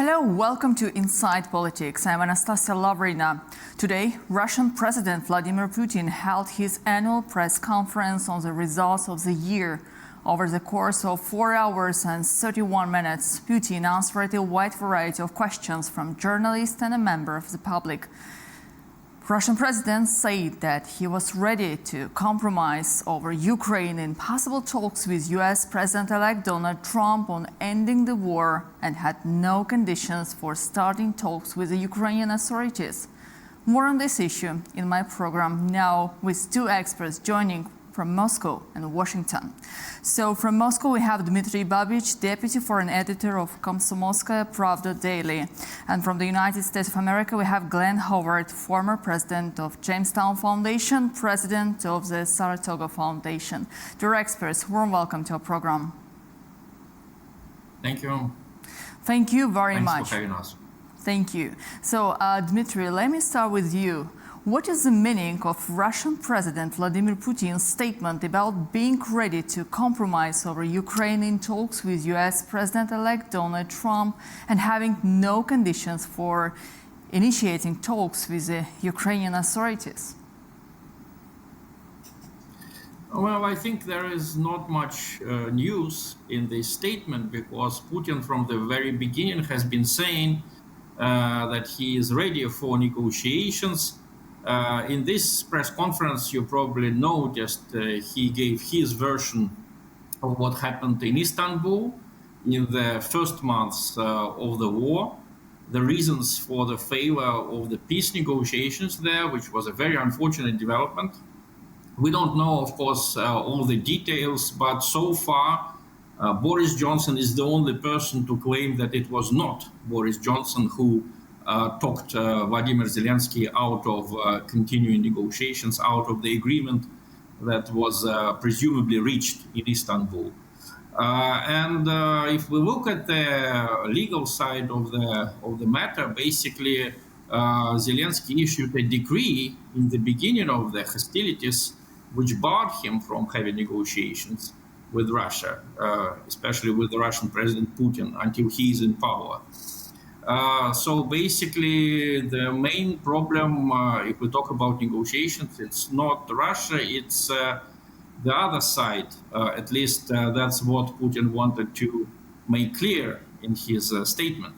Hello, welcome to Inside Politics. I'm Anastasiya Lavrina. Today, Russian President Vladimir Putin held his annual press conference on the results of the year. Over the course of 4 hours and 31 minutes, Putin answered a wide variety of questions from journalists and a member of the public. Russian president said that he was ready to compromise over Ukraine in possible talks with US President-elect Donald Trump on ending the war and had no conditions for starting talks with the Ukrainian authorities. More on this issue in my program now with two experts joining from Moscow and Washington. So from Moscow we have Dmitry Babich, Deputy Foreign Editor of Komsomolskaya Pravda Daily. And from the United States of America we have Glen Howard, former President of Jamestown Foundation, President of the Saratoga Foundation. Dear experts, warm welcome to our program. Thank you. Thank you very much. Thanks for having us. Thank you. So Dmitry, let me start with you. What is the meaning of Russian President Vladimir Putin's statement about being ready to compromise over Ukraine in talks with US President-elect Donald Trump and having no conditions for initiating talks with the Ukrainian authorities? Well, I think there is not much news in this statement because Putin from the very beginning has been saying that he is ready for negotiations. In this press conference, you probably noticed he gave his version of what happened in Istanbul in the first months of the war, the reasons for the failure of the peace negotiations there, which was a very unfortunate development. We don't know, of course, all the details, but so far, Boris Johnson is the only person to claim that it was not Boris Johnson who talked Vladimir Zelensky out of continuing negotiations, out of the agreement that was presumably reached in Istanbul. And if we look at the legal side of the matter, basically Zelensky issued a decree in the beginning of the hostilities which barred him from having negotiations with Russia, especially with the Russian President Putin, until he is in power. So basically, the main problem, if we talk about negotiations, it's not Russia, it's the other side. At least that's what Putin wanted to make clear in his statement.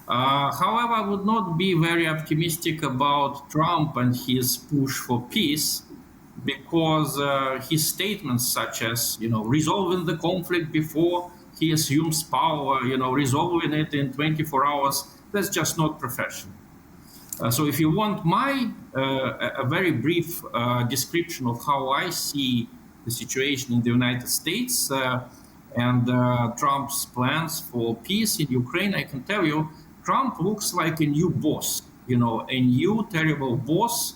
However, I would not be very optimistic about Trump and his push for peace, because his statements such as, resolving the conflict before he assumes power, resolving it in 24 hours, that's just not professional. So if you want a very brief description of how I see the situation in the United States and Trump's plans for peace in Ukraine, I can tell you, Trump looks like a new boss, a new terrible boss.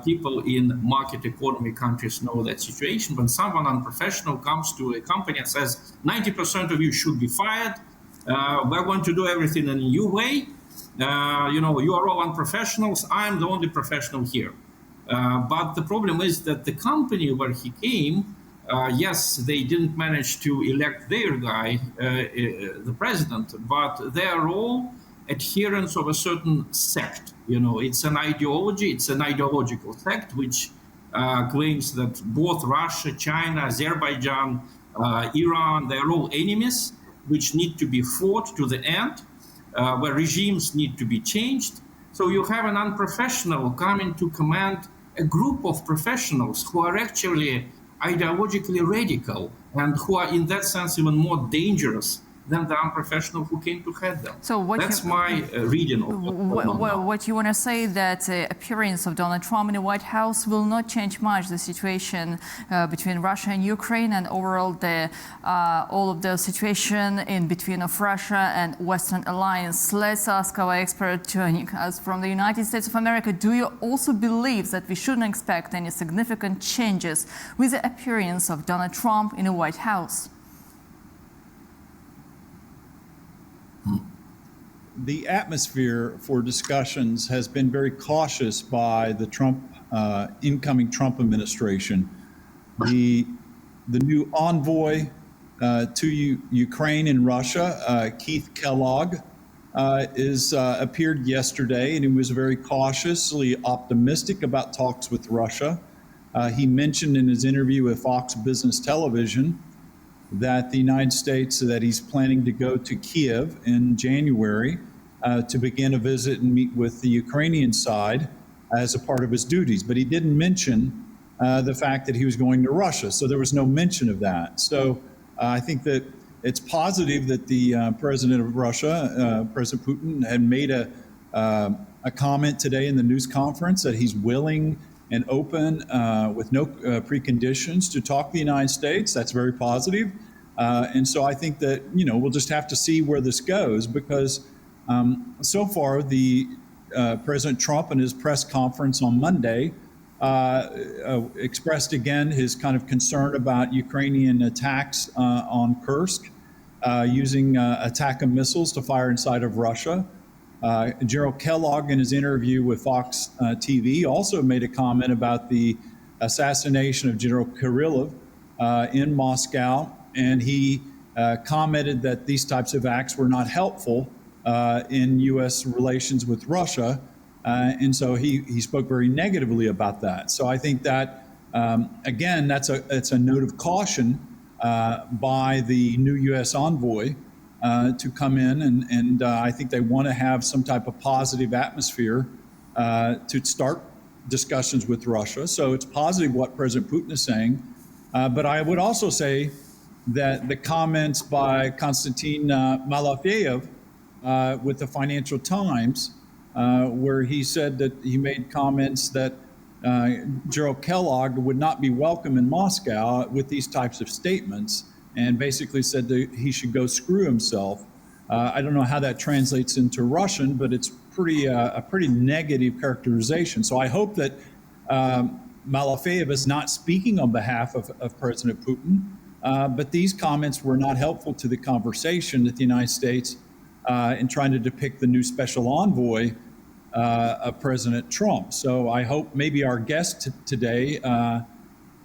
People in market economy countries know that situation. When someone unprofessional comes to a company and says, 90% of you should be fired, we're going to do everything in a new way. You are all unprofessionals. I'm the only professional here. But the problem is that the company where he came, yes, they didn't manage to elect their guy, the president, but they are all adherents of a certain sect. It's an ideology, it's an ideological sect which claims that both Russia, China, Azerbaijan, Iran, they're all enemies which need to be fought to the end, where regimes need to be changed. So you have an unprofessional coming to command a group of professionals who are actually ideologically radical and who are in that sense even more dangerous than the unprofessional who came to head them. So that's my reading of what you want to say, that the appearance of Donald Trump in the White House will not change much the situation between Russia and Ukraine, and overall all of the situation in between of Russia and Western alliance. Let's ask our expert joining us from the United States of America. Do you also believe that we shouldn't expect any significant changes with the appearance of Donald Trump in the White House? The atmosphere for discussions has been very cautious by the incoming Trump administration. The new envoy to Ukraine and Russia, Keith Kellogg, appeared yesterday, and he was very cautiously optimistic about talks with Russia. He mentioned in his interview with Fox Business Television that the United States, that he's planning to go to Kiev in January to begin a visit and meet with the Ukrainian side as a part of his duties. But he didn't mention the fact that he was going to Russia. So there was no mention of that. So I think that it's positive that the president of Russia, President Putin, had made a comment today in the news conference that he's willing and open with no preconditions to talk to the United States. That's very positive. And so I think that, we'll just have to see where this goes, because so far the President Trump in his press conference on Monday expressed again his kind of concern about Ukrainian attacks on Kursk, using ATACMS missiles to fire inside of Russia. General Kellogg, in his interview with Fox TV, also made a comment about the assassination of General Kirillov in Moscow, and he commented that these types of acts were not helpful in U.S. relations with Russia. And so he spoke very negatively about that. So I think that, again, it's a note of caution by the new U.S. envoy to come in. And I think they want to have some type of positive atmosphere to start discussions with Russia. So it's positive what President Putin is saying. But I would also say that the comments by Konstantin Malafeyev with the Financial Times, where he said that he made comments that General Kellogg would not be welcome in Moscow with these types of statements, and basically said that he should go screw himself. I don't know how that translates into Russian, but it's a pretty negative characterization. So I hope that Malafeyev is not speaking on behalf of President Putin, but these comments were not helpful to the conversation that the United States in trying to depict the new special envoy of President Trump. So I hope maybe our guest today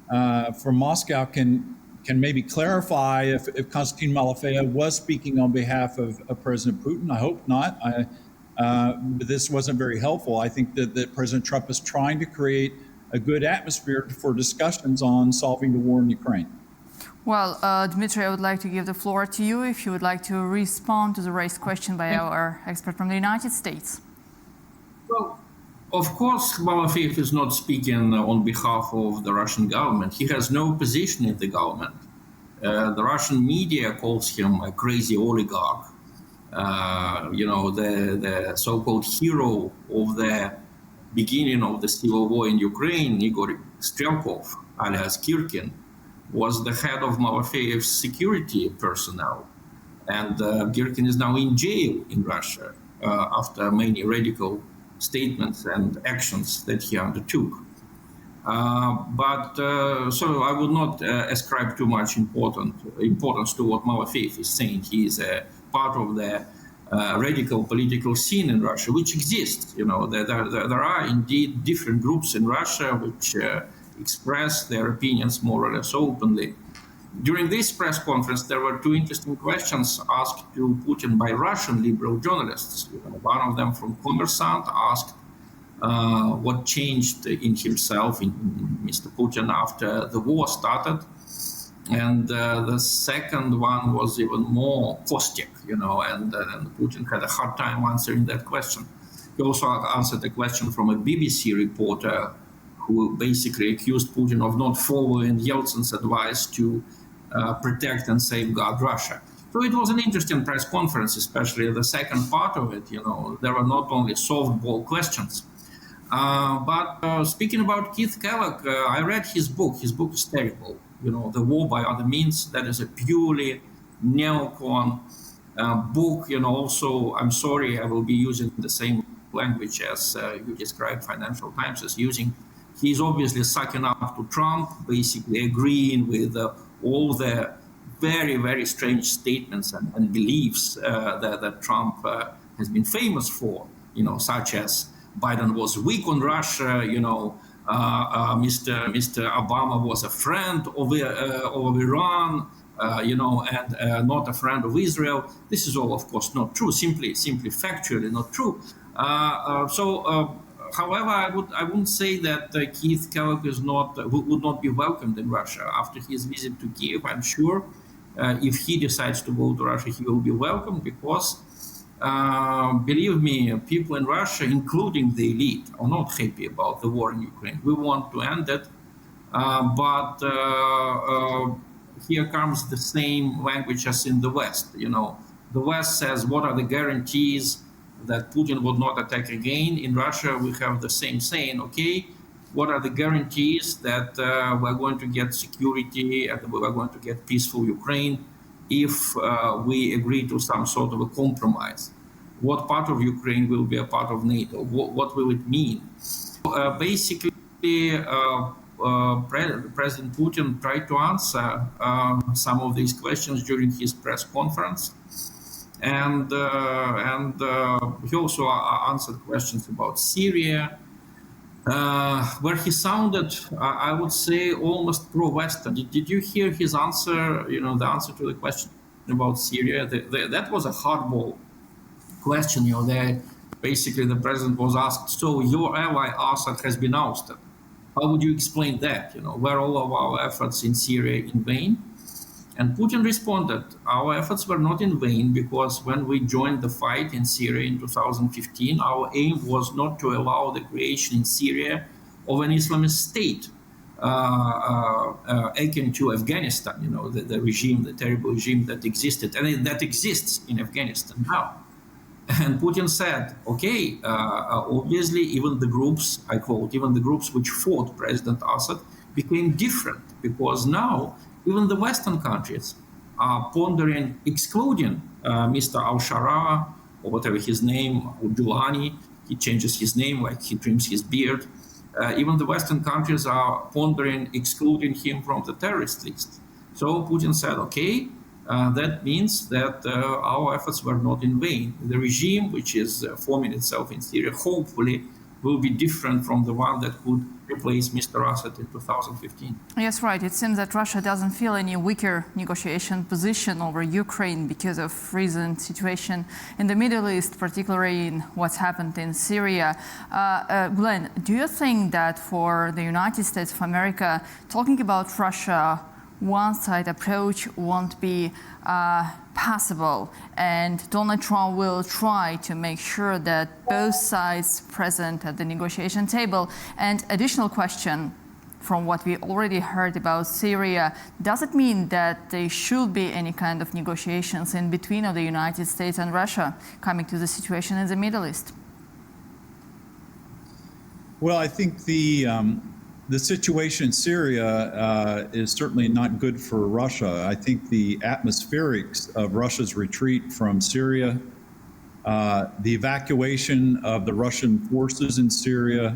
from Moscow can maybe clarify if Konstantin Malafeyev was speaking on behalf of President Putin. I hope not. But this wasn't very helpful. I think that President Trump is trying to create a good atmosphere for discussions on solving the war in Ukraine. Well, Dmitry, I would like to give the floor to you if you would like to respond to the raised question by our expert from the United States. Well, of course, Malafeyev is not speaking on behalf of the Russian government. He has no position in the government. The Russian media calls him a crazy oligarch. The so-called hero of the beginning of the civil war in Ukraine, Igor Strelkov, alias Kirkin, was the head of Malafeyev's security personnel. And Girkin is now in jail in Russia after many radical statements and actions that he undertook. So I would not ascribe too much importance to what Malafeyev is saying. He is a part of the radical political scene in Russia, which exists. There are indeed different groups in Russia which express their opinions more or less openly. During this press conference, there were two interesting questions asked to Putin by Russian liberal journalists. One of them from Kommersant asked what changed in himself, in Mr. Putin, after the war started. And the second one was even more caustic, and Putin had a hard time answering that question. He also answered a question from a BBC reporter who basically accused Putin of not following Yeltsin's advice to protect and safeguard Russia. So it was an interesting press conference, especially the second part of it. There were not only softball questions. But speaking about Keith Kellogg, I read his book. His book is terrible. The War by Other Means. That is a purely neocon book. Also, I'm sorry, I will be using the same language as you described Financial Times as using. He's obviously sucking up to Trump, basically agreeing with all the very, very strange statements and beliefs that Trump has been famous for, such as Biden was weak on Russia, Mr. Obama was a friend of Iran, and not a friend of Israel. This is all, of course, not true. Simply factually not true. However, I wouldn't say that Keith Kellogg would not be welcomed in Russia after his visit to Kiev. I'm sure if he decides to go to Russia, he will be welcomed because, believe me, people in Russia, including the elite, are not happy about the war in Ukraine. We want to end it, but here comes the same language as in the West. The West says, what are the guarantees that Putin would not attack again? In Russia, we have the same saying, okay, what are the guarantees that we're going to get security and we're going to get peaceful Ukraine if we agree to some sort of a compromise? What part of Ukraine will be a part of NATO? What will it mean? Basically, President Putin tried to answer some of these questions during his press conference. And he also answered questions about Syria, where he sounded, I would say, almost pro-Western. Did you hear his answer? The answer to the question about Syria. That was a hardball question. Basically, the president was asked, "So your ally Assad has been ousted. How would you explain that? Were all of our efforts in Syria in vain?" And Putin responded, "Our efforts were not in vain because when we joined the fight in Syria in 2015, our aim was not to allow the creation in Syria of an Islamist state akin to Afghanistan, the regime, the terrible regime that existed and that exists in Afghanistan now." And Putin said, okay, obviously even the groups, I quote, even the groups which fought President Assad became different because now even the Western countries are pondering excluding Mr. Al-Shara, or whatever his name, Julani. He changes his name like he trims his beard. Even the Western countries are pondering excluding him from the terrorist list. So Putin said, okay, that means that our efforts were not in vain. The regime which is forming itself in Syria hopefully will be different from the one that could replace Mr. Assad in 2015. Yes, right. It seems that Russia doesn't feel any weaker negotiation position over Ukraine because of recent situation in the Middle East, particularly in what's happened in Syria. Glenn, do you think that for the United States of America, talking about Russia, one-side approach won't be possible, and Donald Trump will try to make sure that both sides present at the negotiation table? And additional question, from what we already heard about Syria, does it mean that there should be any kind of negotiations in between of the United States and Russia coming to the situation in the Middle East? Well, I think the situation in Syria is certainly not good for Russia. I think the atmospherics of Russia's retreat from Syria, the evacuation of the Russian forces in Syria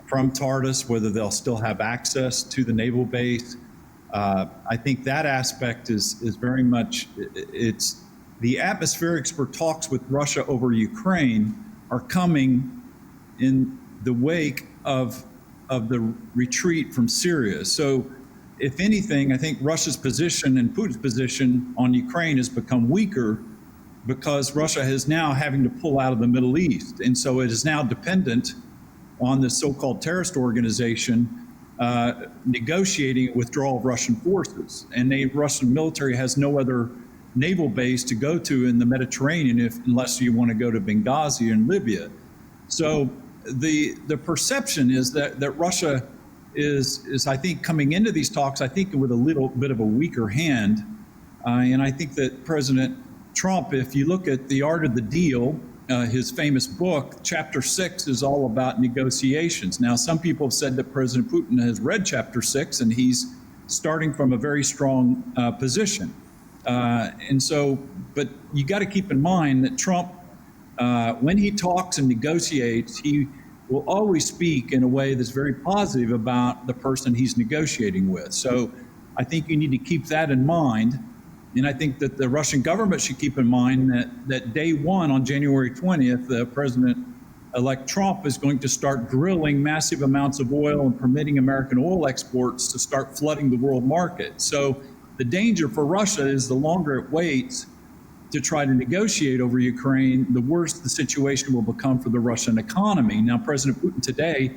from Tartus, whether they'll still have access to the naval base, I think that aspect is very much, it's the atmospherics for talks with Russia over Ukraine are coming in the wake of the retreat from Syria. So if anything, I think Russia's position and Putin's position on Ukraine has become weaker because Russia is now having to pull out of the Middle East. And so it is now dependent on the so-called terrorist organization negotiating withdrawal of Russian forces. And the Russian military has no other naval base to go to in the Mediterranean unless you want to go to Benghazi in Libya. So the perception is that Russia is, I think, coming into these talks, I think, with a little bit of a weaker hand. And I think that President Trump, if you look at The Art of the Deal, his famous book, Chapter 6 is all about negotiations. Now, some people have said that President Putin has read Chapter 6 and he's starting from a very strong position. And so, but you got to keep in mind that Trump, when he talks and negotiates, he will always speak in a way that's very positive about the person he's negotiating with. So I think you need to keep that in mind. And I think that the Russian government should keep in mind that day one on January 20th, the President-elect Trump is going to start drilling massive amounts of oil and permitting American oil exports to start flooding the world market. So The danger for Russia is the longer it waits to try to negotiate over Ukraine, the worse the situation will become for the Russian economy. Now, President Putin today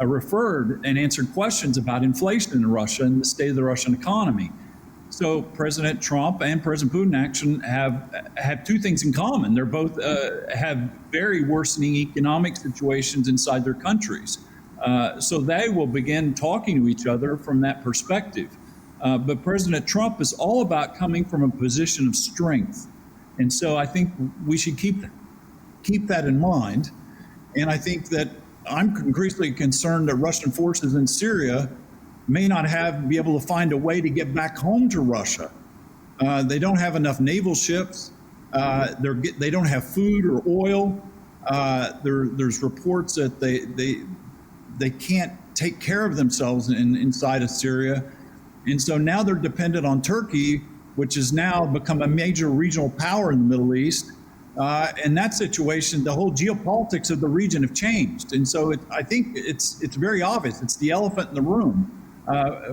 referred and answered questions about inflation in Russia and the state of the Russian economy. So President Trump and President Putin have two things in common. They're both have very worsening economic situations inside their countries. So they will begin talking to each other from that perspective. But President Trump is all about coming from a position of strength. And so I think we should keep that in mind. And I think that I'm increasingly concerned that Russian forces in Syria may not be able to find a way to get back home to Russia. They don't have enough naval ships. They don't have food or oil. There's reports that they can't take care of themselves inside of Syria. And so now they're dependent on Turkey, which has now become a major regional power in the Middle East. In that situation, the whole geopolitics of the region have changed. And so I think it's very obvious. It's the elephant in the room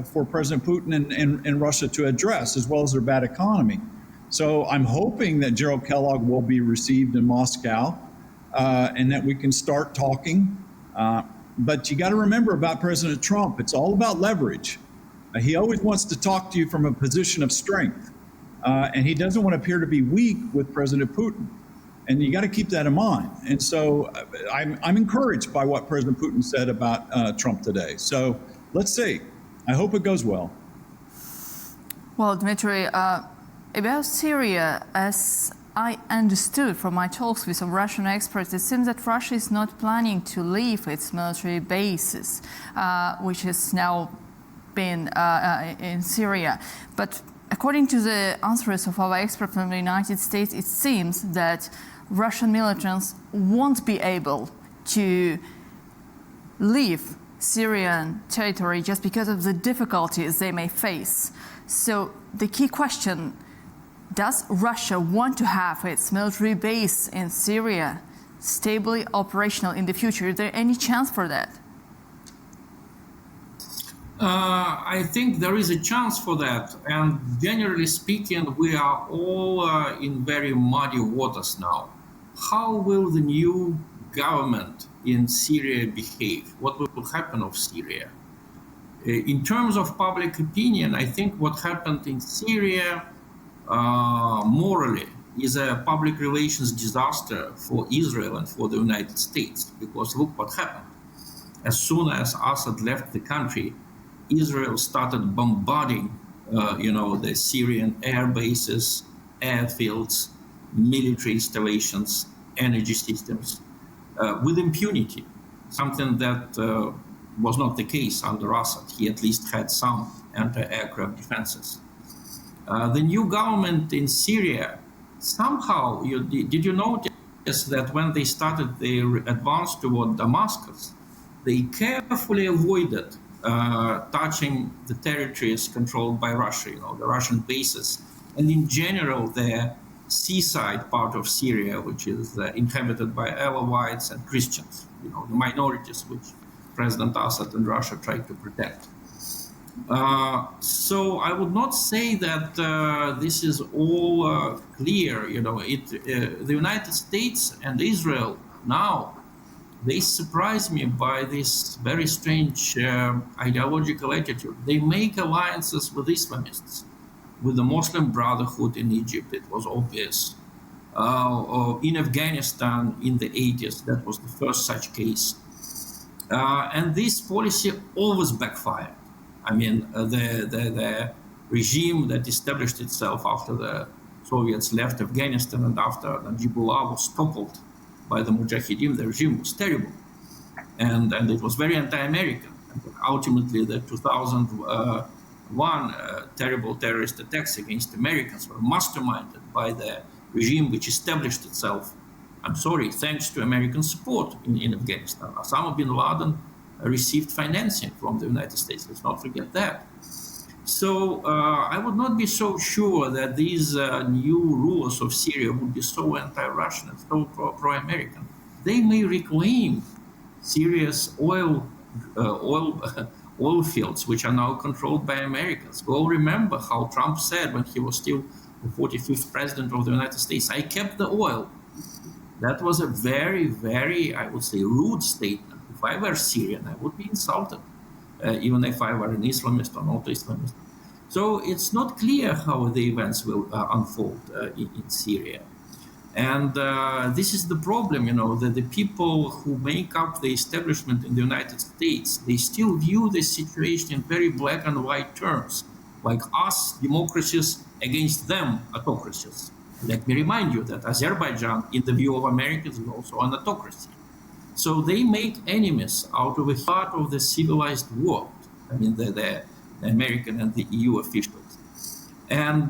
for President Putin and Russia to address, as well as their bad economy. So I'm hoping that Gerald Kellogg will be received in Moscow and that we can start talking. But you got to remember about President Trump, it's all about leverage. He always wants to talk to you from a position of strength. And he doesn't want to appear to be weak with President Putin. And you got to keep that in mind. And so I'm encouraged by what President Putin said about Trump today. So let's see. I hope it goes well. Well, Dmitry, about Syria, as I understood from my talks with some Russian experts, it seems that Russia is not planning to leave its military bases, which has now been in Syria. But according to the answers of our expert from the United States, it seems that Russian militants won't be able to leave Syrian territory just because of the difficulties they may face. So the key question, does Russia want to have its military base in Syria stably operational in the future? Is there any chance for that? I think there is a chance for that. And generally speaking, we are all in very muddy waters now. How will the new government in Syria behave? What will happen of Syria? In terms of public opinion, I think what happened in Syria morally is a public relations disaster for Israel and for the United States, because look what happened. As soon as Assad left the country, Israel started bombarding, the Syrian air bases, airfields, military installations, energy systems, with impunity, something that was not the case under Assad. He at least had some anti-aircraft defenses. The new government in Syria, somehow, did you notice that when they started their advance toward Damascus, they carefully avoided touching the territories controlled by Russia, the Russian bases, and in general, the seaside part of Syria, which is inhabited by Alawites and Christians, the minorities which President Assad and Russia tried to protect. So I would not say that this is all clear. The United States and Israel now, they surprise me by this very strange ideological attitude. They make alliances with Islamists, with the Muslim Brotherhood in Egypt, it was obvious. In Afghanistan in the 80s, that was the first such case. And this policy always backfired. I mean, the regime that established itself after the Soviets left Afghanistan and after Najibullah was toppled by the Mujahideen, the regime was terrible. And it was very anti-American. Ultimately, the 2001 terrible terrorist attacks against Americans were masterminded by the regime which established itself, thanks to American support in Afghanistan. Osama bin Laden received financing from the United States. Let's not forget that. So I would not be so sure that these new rulers of Syria would be so anti-Russian and so pro-American. They may reclaim Syria's oil oil fields, which are now controlled by Americans. We all remember how Trump said when he was still the 45th president of the United States, I kept the oil. That was a very, very, I would say, rude statement. If I were Syrian, I would be insulted, even if I were an Islamist or not Islamist. So it's not clear how the events will unfold in Syria. And this is the problem, that the people who make up the establishment in the United States, they still view this situation in very black and white terms, like us, democracies, against them, autocracies. Let me remind you that Azerbaijan, in the view of Americans, is also an autocracy. So they make enemies out of a part of the civilized world. I mean, the American and the EU officials. And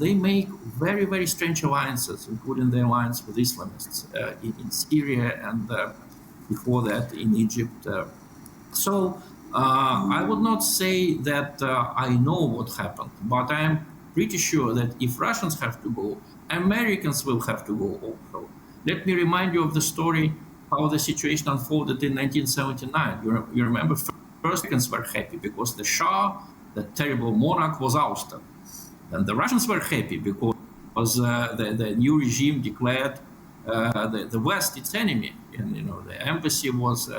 they make very, very strange alliances, including the alliance with Islamists in Syria and before that in Egypt. So I would not say that I know what happened, but I'm pretty sure that if Russians have to go, Americans will have to go also. Let me remind you of the story, how the situation unfolded in 1979. You remember, first Americans were happy because the Shah, the terrible monarch, was ousted. And the Russians were happy because the new regime declared the West its enemy. And the embassy was,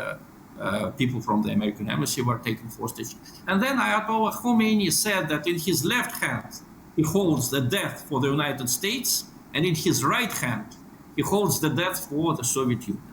people from the American embassy were taken hostage. And then Ayatollah Khomeini said that in his left hand, he holds the death for the United States, and in his right hand, he holds the death for the Soviet Union.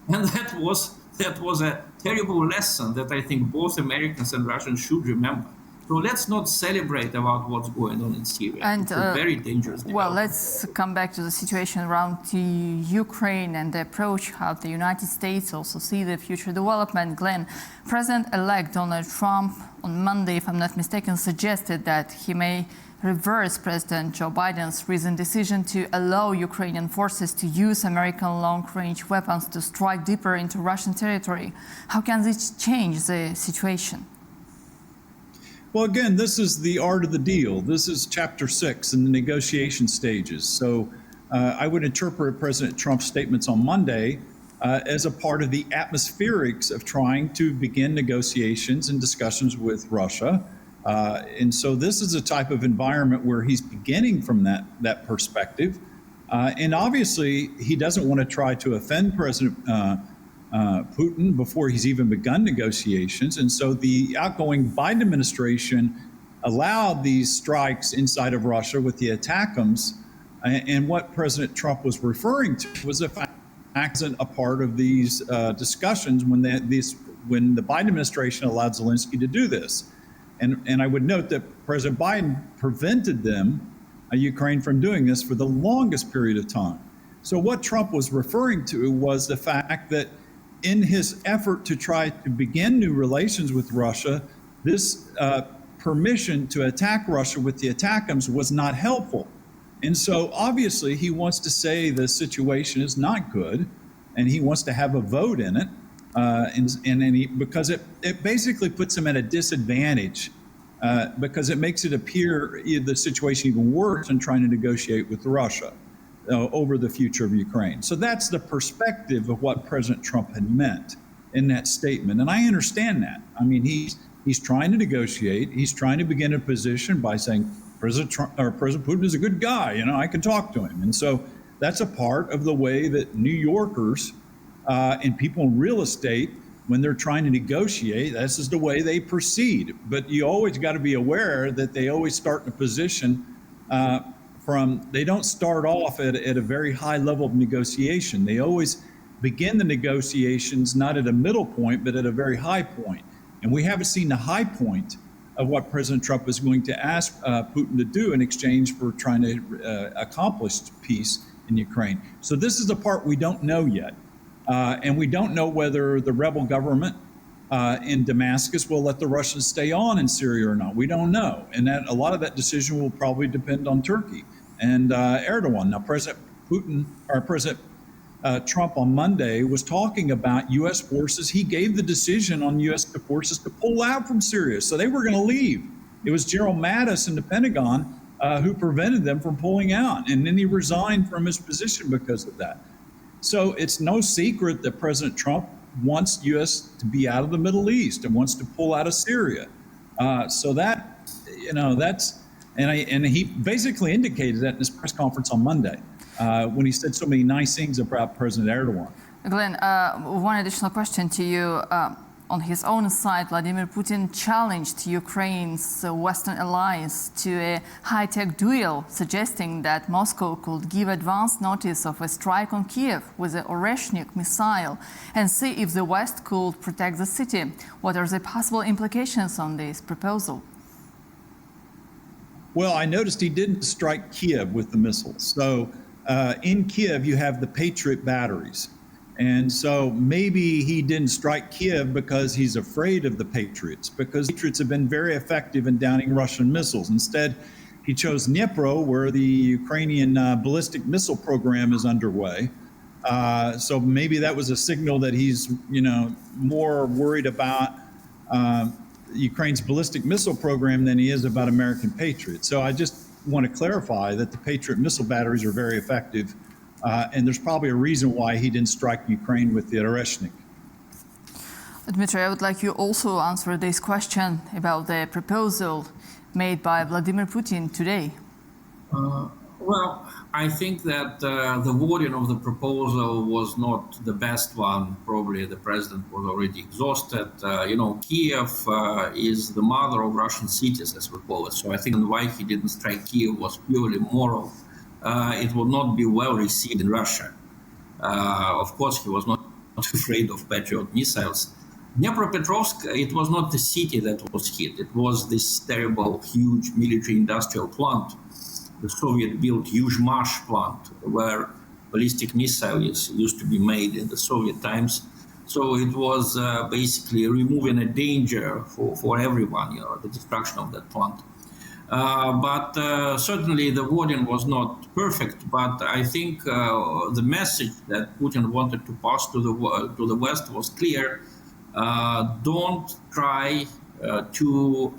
And that was a terrible lesson that I think both Americans and Russians should remember. So let's not celebrate about what's going on in Syria. And, it's a very dangerous development. Well, let's come back to the situation around Ukraine and the approach how the United States also see the future development. Glenn, President-elect Donald Trump on Monday, if I'm not mistaken, suggested that he may reverse President Joe Biden's recent decision to allow Ukrainian forces to use American long-range weapons to strike deeper into Russian territory. How can this change the situation? Well, again, this is the art of the deal. This is chapter 6 in the negotiation stages. So I would interpret President Trump's statements on Monday as a part of the atmospherics of trying to begin negotiations and discussions with Russia. And so this is a type of environment where he's beginning from that perspective. And obviously, he doesn't want to try to offend President Putin before he's even begun negotiations. And so the outgoing Biden administration allowed these strikes inside of Russia with the ATACMS. And what President Trump was referring to was a part of these discussions when the Biden administration allowed Zelensky to do this. And I would note that President Biden prevented Ukraine from doing this for the longest period of time. So what Trump was referring to was the fact that in his effort to try to begin new relations with Russia, this permission to attack Russia with the ATACMS was not helpful. And so obviously he wants to say the situation is not good, and he wants to have a vote in it. Because it basically puts him at a disadvantage because it makes it appear the situation even worse in trying to negotiate with Russia over the future of Ukraine. So that's the perspective of what President Trump had meant in that statement. And I understand that. I mean, he's trying to negotiate. He's trying to begin a position by saying President Putin is a good guy. I can talk to him. And so that's a part of the way that New Yorkers and people in real estate, when they're trying to negotiate, this is the way they proceed. But you always got to be aware that they always start in a position they don't start off at a very high level of negotiation. They always begin the negotiations not at a middle point, but at a very high point. And we haven't seen the high point of what President Trump is going to ask Putin to do in exchange for trying to accomplish peace in Ukraine. So this is the part we don't know yet. And we don't know whether the rebel government in Damascus will let the Russians stay on in Syria or not. We don't know. And a lot of that decision will probably depend on Turkey and Erdogan. Now, President Trump on Monday was talking about U.S. forces. He gave the decision on U.S. forces to pull out from Syria. So they were going to leave. It was General Mattis in the Pentagon who prevented them from pulling out. And then he resigned from his position because of that. So it's no secret that President Trump wants U.S. to be out of the Middle East and wants to pull out of Syria. So that, and he basically indicated that in his press conference on Monday when he said so many nice things about President Erdogan. Glenn, one additional question to you. On his own side, Vladimir Putin challenged Ukraine's Western allies to a high-tech duel, suggesting that Moscow could give advance notice of a strike on Kiev with the Oreshnik missile and see if the West could protect the city. What are the possible implications on this proposal? Well, I noticed he didn't strike Kiev with the missiles. So in Kiev, you have the Patriot batteries. And so maybe he didn't strike Kiev because he's afraid of the Patriots, because Patriots have been very effective in downing Russian missiles. Instead, he chose Dnipro, where the Ukrainian ballistic missile program is underway. So maybe that was a signal that he's, more worried about Ukraine's ballistic missile program than he is about American Patriots. So I just want to clarify that the Patriot missile batteries are very effective. And there's probably a reason why he didn't strike Ukraine with the Oreshnik. Dmitry, I would like you also answer this question about the proposal made by Vladimir Putin today. Well, I think that the wording of the proposal was not the best one. Probably the president was already exhausted. Kiev is the mother of Russian cities, as we call it. So I think why he didn't strike Kiev was purely moral. It would not be well received in Russia. Of course, he was not afraid of Patriot missiles. Dnipropetrovsk, it was not the city that was hit. It was this terrible, huge military-industrial plant, the Soviet-built Yuzhmash plant, where ballistic missiles used to be made in the Soviet times. So it was basically removing a danger for everyone, the destruction of that plant. But certainly the wording was not perfect. But I think the message that Putin wanted to pass to the West was clear. Don't try to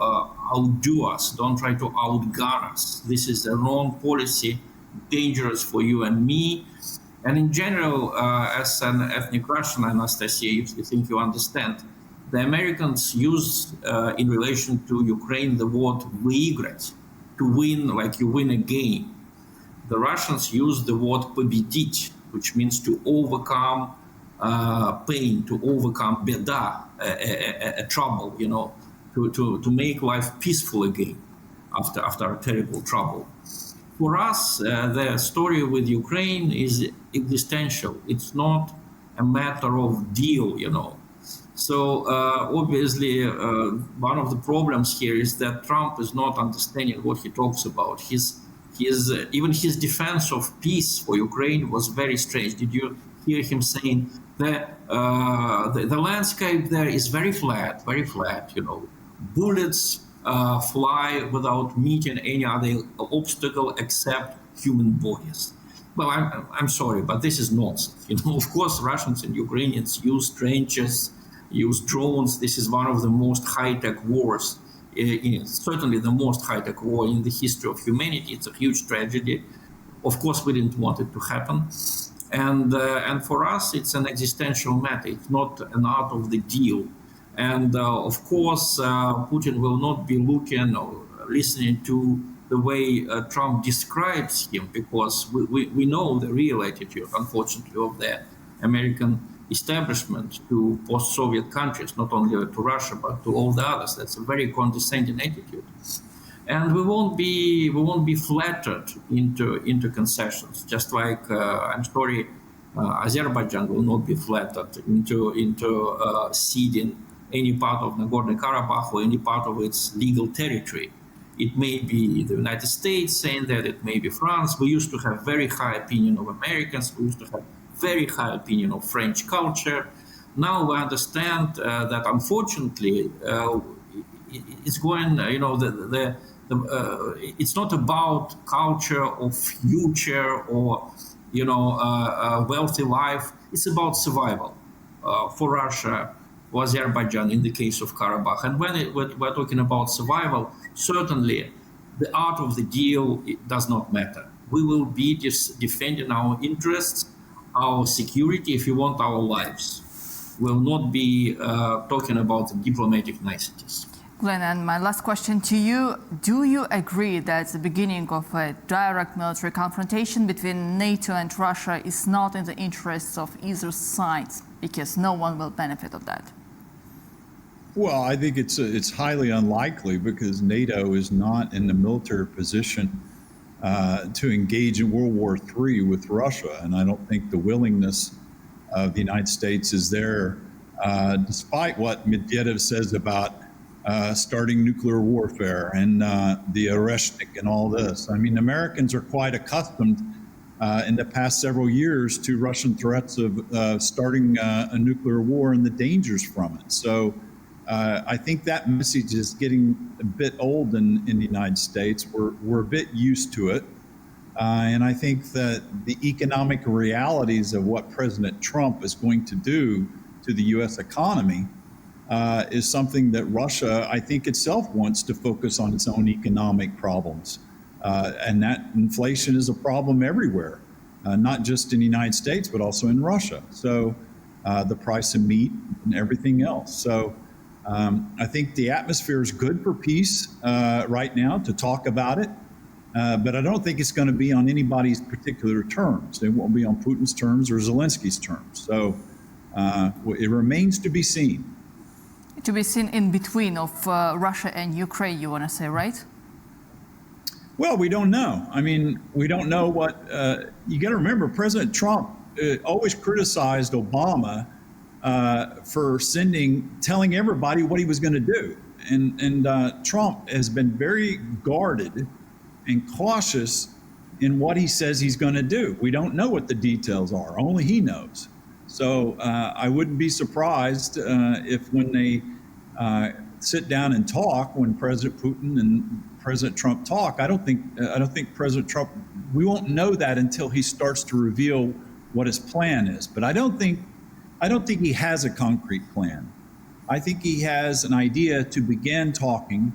outdo us. Don't try to outgun us. This is a wrong policy, dangerous for you and me. And in general, as an ethnic Russian, Anastasiya, if you think you understand, the Americans use, in relation to Ukraine, the word выиграть, to win, like you win a game. The Russians use the word победить, which means to overcome pain, to overcome beda, a trouble, to make life peaceful again after a terrible trouble. For us, the story with Ukraine is existential. It's not a matter of deal, So obviously, one of the problems here is that Trump is not understanding what he talks about. Even his defense of peace for Ukraine was very strange. Did you hear him saying that the landscape there is very flat, Bullets fly without meeting any other obstacle except human bodies. Well, I'm sorry, but this is nonsense. Of course, Russians and Ukrainians use trenches, use drones. This is one of the most high-tech wars, certainly the most high-tech war in the history of humanity. It's a huge tragedy. Of course, we didn't want it to happen. And for us, it's an existential matter. It's not an art of the deal. And of course, Putin will not be looking or listening to the way Trump describes him, because we know the real attitude, unfortunately, of the American establishment to post-Soviet countries, not only to Russia, but to all the others. That's a very condescending attitude. And we won't be flattered into concessions, just like, I'm sorry, Azerbaijan will not be flattered into ceding any part of Nagorno-Karabakh or any part of its legal territory. It may be the United States saying that, it may be France. We used to have very high opinion of Americans. We used to have very high opinion of French culture. Now we understand that unfortunately it's going, it's not about culture or future or, a wealthy life. It's about survival for Russia, or Azerbaijan in the case of Karabakh. And when we're talking about survival, certainly the art of the deal does not matter. We will be defending our interests, our security, if you want, our lives. will not be talking about the diplomatic niceties. Glenn, and my last question to you, do you agree that the beginning of a direct military confrontation between NATO and Russia is not in the interests of either side, because no one will benefit of that? Well, I think it's highly unlikely because NATO is not in the military position to engage in World War III with Russia, and I don't think the willingness of the United States is there, despite what Medvedev says about starting nuclear warfare and the Oreshnik and all this. I mean, Americans are quite accustomed in the past several years to Russian threats of starting a nuclear war and the dangers from it. So I think that message is getting a bit old in the United States. We're a bit used to it. And I think that the economic realities of what President Trump is going to do to the U.S. economy is something that Russia, I think itself, wants to focus on its own economic problems. And that inflation is a problem everywhere, not just in the United States, but also in Russia. So the price of meat and everything else. So I think the atmosphere is good for peace right now to talk about it. But I don't think it's going to be on anybody's particular terms. It won't be on Putin's terms or Zelensky's terms. So it remains to be seen. To be seen in between of Russia and Ukraine, you want to say, right? Well, we don't know. I mean, we don't know what, you got to remember, President Trump always criticized Obama for telling everybody what he was going to do. And Trump has been very guarded and cautious in what he says he's going to do. We don't know what the details are. Only he knows. So I wouldn't be surprised if when they sit down and talk, when President Putin and President Trump talk, I don't think President Trump, we won't know that until he starts to reveal what his plan is. But I don't think he has a concrete plan. I think he has an idea to begin talking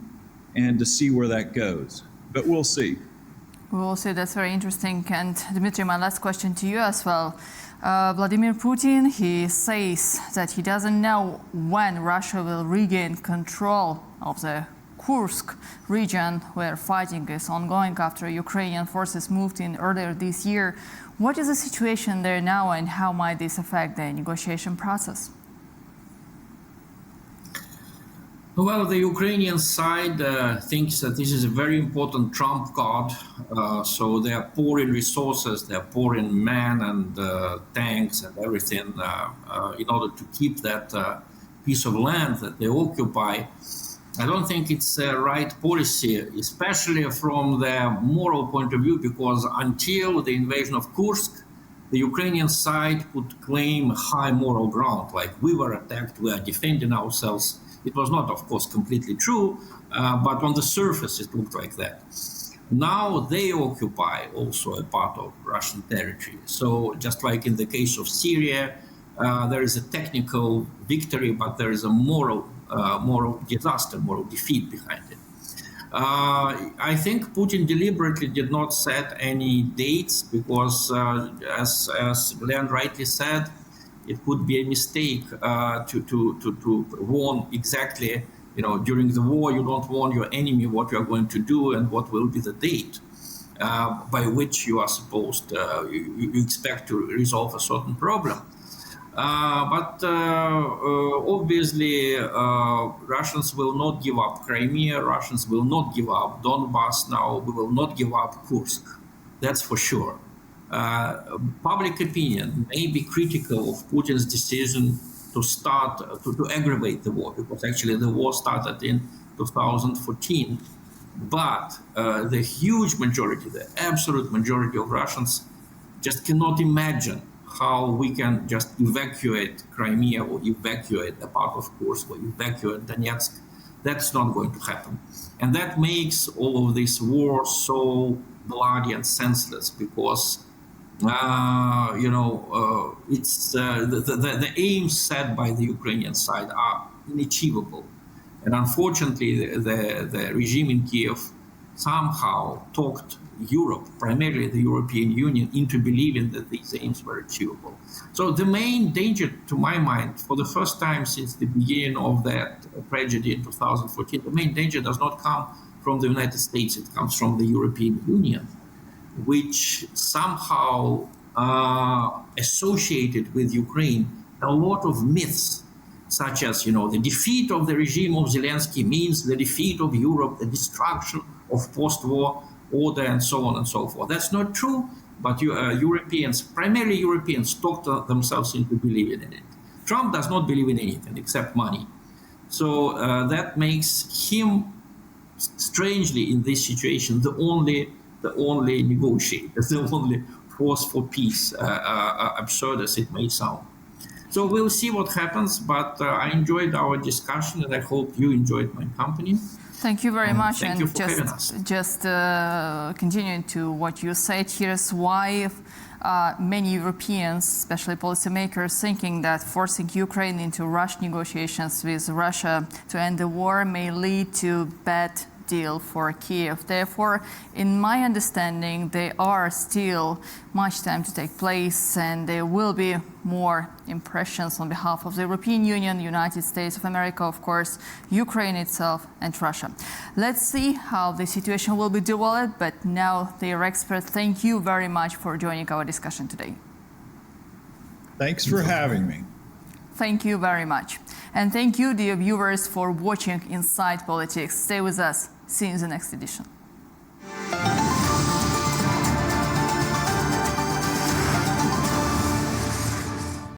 and to see where that goes. But we'll see. We'll see. That's very interesting. And Dmitry, my last question to you as well. Vladimir Putin, he says that he doesn't know when Russia will regain control of the Kursk region, where fighting is ongoing after Ukrainian forces moved in earlier this year. What is the situation there now, and how might this affect the negotiation process? Well, the Ukrainian side thinks that this is a very important trump card. So they are pouring resources, they are pouring men and tanks and everything in order to keep that piece of land that they occupy. I don't think it's the right policy, especially from the moral point of view, because until the invasion of Kursk, the Ukrainian side could claim high moral ground, like we were attacked, we are defending ourselves. It was not, of course, completely true, but on the surface it looked like that. Now they occupy also a part of Russian territory. So just like in the case of Syria, there is a technical victory, but there is a moral disaster, moral defeat behind it. I think Putin deliberately did not set any dates because, as Glenn rightly said, it could be a mistake to warn exactly, during the war, you don't warn your enemy what you are going to do and what will be the date by which you are supposed, you expect to resolve a certain problem. But obviously, Russians will not give up Crimea, Russians will not give up Donbass now, we will not give up Kursk. That's for sure. Public opinion may be critical of Putin's decision to start, to aggravate the war, because actually the war started in 2014. But the huge majority, the absolute majority of Russians just cannot imagine how we can just evacuate Crimea or evacuate a part of Kursk or evacuate Donetsk. That's not going to happen. And that makes all of this war so bloody and senseless because it's the aims set by the Ukrainian side are unachievable. And unfortunately, the regime in Kiev somehow talked Europe, primarily the European Union, into believing that these aims were achievable. So the main danger, to my mind, for the first time since the beginning of that tragedy in 2014, the main danger does not come from the United States, it comes from the European Union, which somehow associated with Ukraine a lot of myths, such as, the defeat of the regime of Zelensky means the defeat of Europe, the destruction of post-war order, and so on and so forth. That's not true, but Europeans, primarily Europeans, talked themselves into believing in it. Trump does not believe in anything except money. So that makes him, strangely, in this situation, the only negotiator, the only force for peace, absurd as it may sound. So we'll see what happens, but I enjoyed our discussion, and I hope you enjoyed my company. Thank you very much. Thank you for having us. Just continuing to what you said, here's why many Europeans, especially policymakers, thinking that forcing Ukraine into rushed negotiations with Russia to end the war may lead to bad deal for Kiev. Therefore, in my understanding, there are still much time to take place, and there will be more impressions on behalf of the European Union, United States of America, of course, Ukraine itself, and Russia. Let's see how the situation will be developed, but now, dear expert, thank you very much for joining our discussion today. Thanks for having me. Thank you very much. And thank you, dear viewers, for watching Inside Politics. Stay with us. See you in the next edition.